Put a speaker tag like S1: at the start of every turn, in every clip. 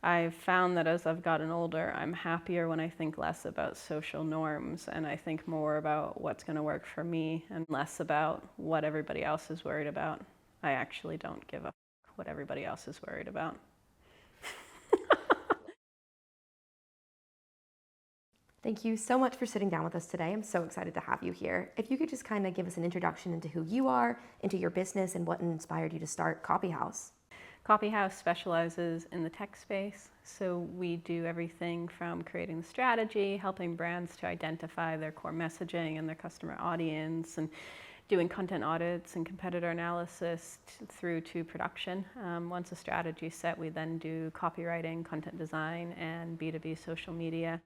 S1: I've found that as I've gotten older, I'm happier when I think less about social norms and I think more about what's going to work for me and less about what everybody else is worried about. I actually don't give a what everybody else is worried about.
S2: Thank you so much for sitting down with us today. I'm so excited to have you here. If you could just kind of give us an introduction into who you are, into your business, and what inspired you to start CopyHouse.
S1: CopyHouse specializes in the tech space, so we do everything from creating the strategy, helping brands to identify their core messaging and their customer audience, and doing content audits and competitor analysis through to production. Once a strategy is set, we then do copywriting, content design, and B2B social media.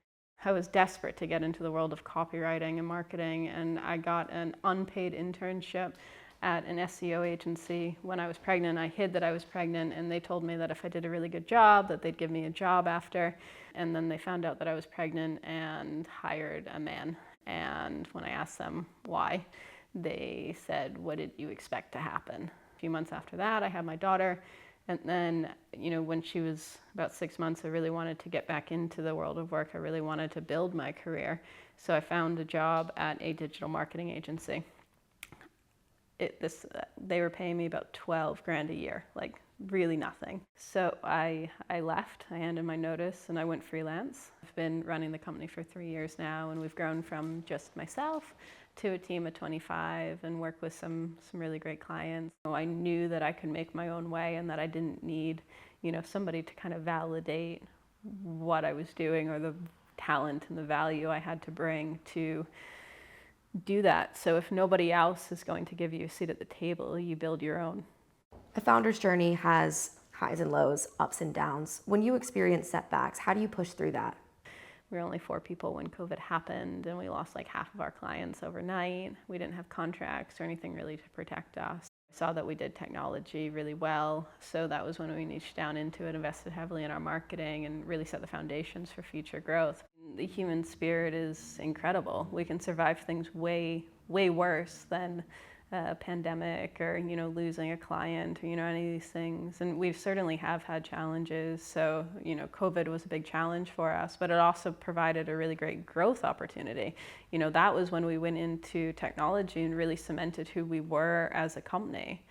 S1: I was desperate to get into the world of copywriting and marketing, and I got an unpaid internship at an SEO agency when I was pregnant. I hid that I was pregnant, and they told me that if I did a really good job, that they'd give me a job after. And then they found out that I was pregnant and hired a man. And when I asked them why, they said, "What did you expect to happen?" A few months after that, I had my daughter. And then, when she was about 6 months, I really wanted to get back into the world of work. I really wanted to build my career. So I found a job at a digital marketing agency. They were paying me about 12 grand a year, like really nothing. So I left, I handed my notice, and I went freelance. I've been running the company for 3 years now, and we've grown from just myself to a team of 25 and work with some really great clients. So I knew that I could make my own way and that I didn't need, somebody to kind of validate what I was doing or the talent and the value I had to bring to do that. So if nobody else is going to give you a seat at the table, you build your own.
S2: A founder's journey has highs and lows, ups and downs. When you experience setbacks, how do you push through that?
S1: We were only 4 people when COVID happened, and we lost like half of our clients overnight. We didn't have contracts or anything really to protect us. I saw that we did technology really well, so that was when we niched down into it, invested heavily in our marketing, and really set the foundations for future growth. The human spirit is incredible. We can survive things way, way worse than a pandemic or, losing a client or, any of these things. And we certainly have had challenges. So, COVID was a big challenge for us, but it also provided a really great growth opportunity. That was when we went into technology and really cemented who we were as a company.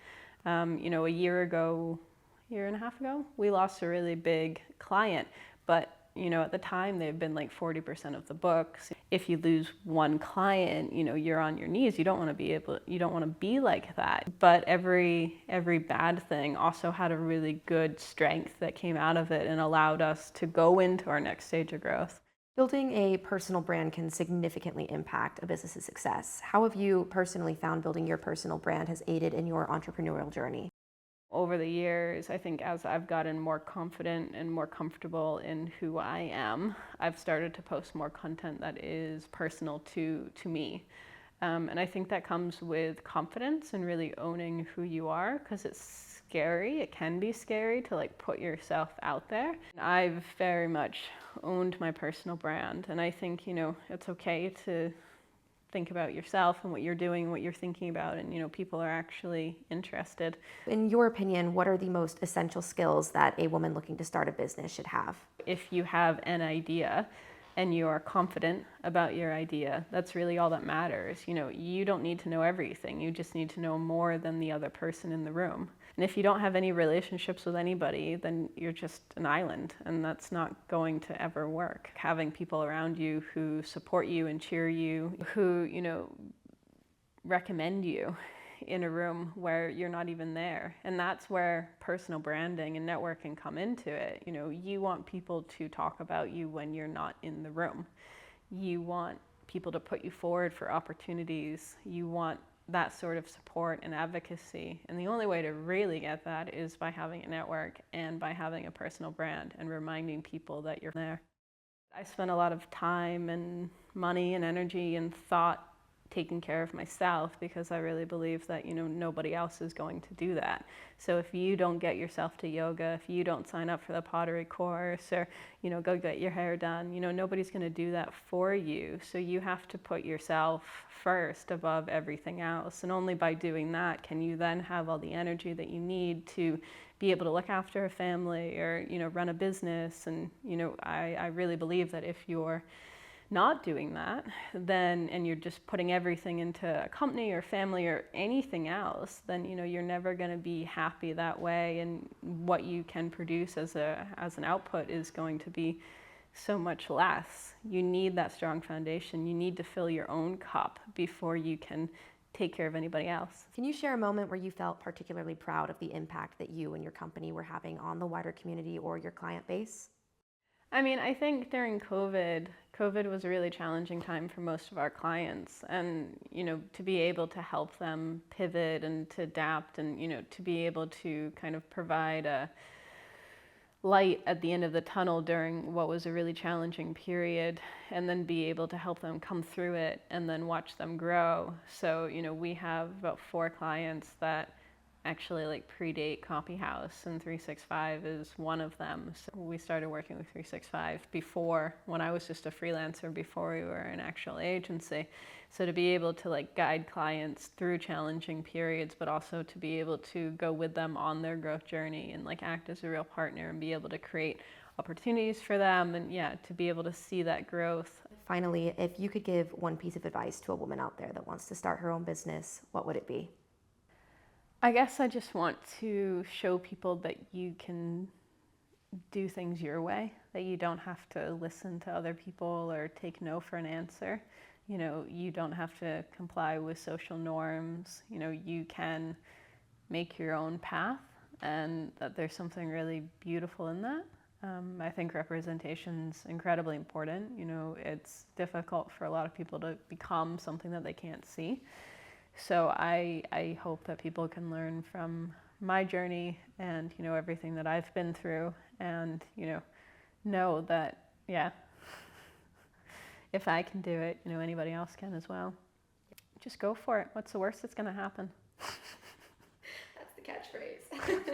S1: A year and a half ago, we lost a really big client, but at the time, they've been like 40% of the books. If you lose one client, you're on your knees. You don't want to be like that. But every bad thing also had a really good strength that came out of it and allowed us to go into our next stage of growth.
S2: Building a personal brand can significantly impact a business's success. How have you personally found building your personal brand has aided in your entrepreneurial journey?
S1: Over the years, I think as I've gotten more confident and more comfortable in who I am, I've started to post more content that is personal to me. And I think that comes with confidence and really owning who you are, because it's scary. It can be scary to put yourself out there. I've very much owned my personal brand, and I think, it's okay to think about yourself and what you're doing and what you're thinking about, and people are actually interested.
S2: In your opinion, what are the most essential skills that a woman looking to start a business should have?
S1: If you have an idea and you are confident about your idea, that's really all that matters. You don't need to know everything. You just need to know more than the other person in the room. And if you don't have any relationships with anybody, then you're just an island, and that's not going to ever work. Having people around you who support you and cheer you, who, recommend you in a room where you're not even there. And that's where personal branding and networking come into it. You want people to talk about you when you're not in the room. You want people to put you forward for opportunities. You want that sort of support and advocacy. And the only way to really get that is by having a network and by having a personal brand and reminding people that you're there. I spent a lot of time and money and energy and thought taking care of myself, because I really believe that nobody else is going to do that. So if you don't get yourself to yoga, if you don't sign up for the pottery course, or go get your hair done, nobody's going to do that for you. So you have to put yourself first above everything else, and only by doing that can you then have all the energy that you need to be able to look after a family or, run a business. And, I really believe that if you're not doing that, then, and you're just putting everything into a company or family or anything else, then, you're never going to be happy that way. And what you can produce as an output is going to be so much less. You need that strong foundation. You need to fill your own cup before you can take care of anybody else.
S2: Can you share a moment where you felt particularly proud of the impact that you and your company were having on the wider community or your client base?
S1: I mean, I think during COVID was a really challenging time for most of our clients. And, to be able to help them pivot and to adapt and, to be able to kind of provide a light at the end of the tunnel during what was a really challenging period, and then be able to help them come through it and then watch them grow. So, we have about 4 clients that actually predate CopyHouse, and 365 is one of them. So we started working with 365 before, when I was just a freelancer, before we were an actual agency. So to be able to guide clients through challenging periods, but also to be able to go with them on their growth journey and act as a real partner and be able to create opportunities for them, and to be able to see that growth.
S2: Finally, if you could give one piece of advice to a woman out there that wants to start her own business, what would it be?
S1: I guess I just want to show people that you can do things your way, that you don't have to listen to other people or take no for an answer. You don't have to comply with social norms. You can make your own path, and that there's something really beautiful in that. I think representation's incredibly important. It's difficult for a lot of people to become something that they can't see. So I hope that people can learn from my journey and, everything that I've been through, and, know that, if I can do it, anybody else can as well. Just go for it. What's the worst that's going to happen?
S2: That's the catchphrase.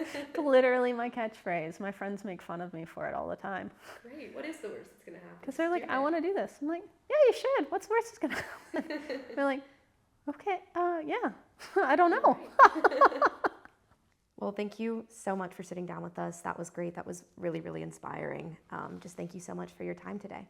S1: It's literally my catchphrase. My friends make fun of me for it all the time.
S2: Great. What is the worst that's going to happen?
S1: Because they're like, I want to do this. I'm like, yeah, you should. What's the worst that's going to happen? They're like, okay, yeah, I don't know.
S2: Well, thank you so much for sitting down with us. That was great. That was really, really inspiring. Just thank you so much for your time today.